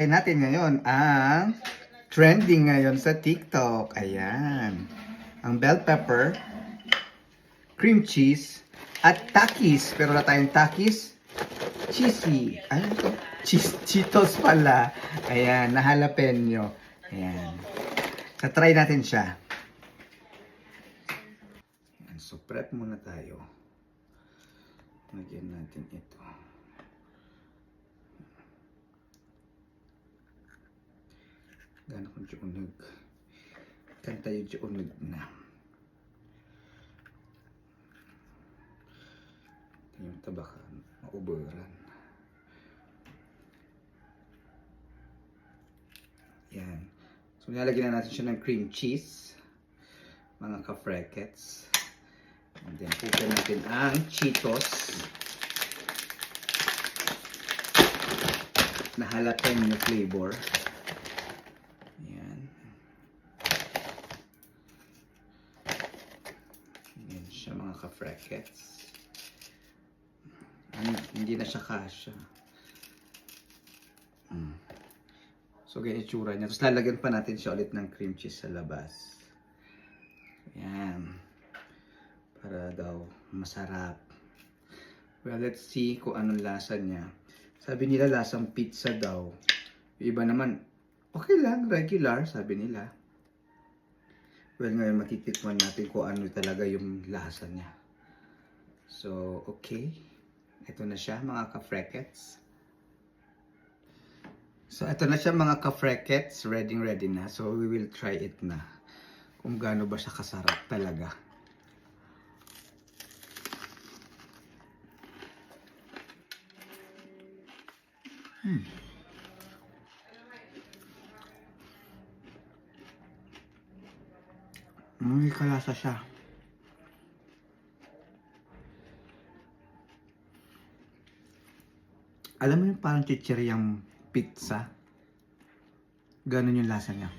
Natin ngayon ang trending ngayon sa TikTok. Ayan. Ang bell pepper, cream cheese, at takis. Pero wala tayong takis. Cheesy. Ano ito? Cheetos pala. Ayan. Na jalapeno. Ayan. Try natin siya. Ayan. So, prep muna tayo. Lagyan natin ito. Gano'n kung tiyunog. Kanta yung tiyunog na. Ito yung tabakan. Mauburan. Yan. So, nilalagyan na natin siya ng cream cheese. Mga ka-freckets. And then, putin natin ang Cheetos. Na jalapeno flavor. Yan. Yan siya mga ka-freckets. Hindi na siya kasha. So, ganyan itsura niya. Tapos lalagyan pa natin siya ulit ng cream cheese sa labas. Ayan. Para daw masarap. Well, let's see kung anong lasa niya. Sabi nila lasang pizza daw. Yung iba naman, okay lang, regular, sabi nila. Well, ngayon matitikman natin kung ano talaga yung lasa niya. So, okay. Ito na siya, mga ka-freckets. So, ito na siya mga ka-freckets. Ready na. So, we will try it na. Kung gaano ba siya kasarap talaga. May kalasa siya. Alam mo yung parang chichiryang pizza? Ganun yung lasa niya.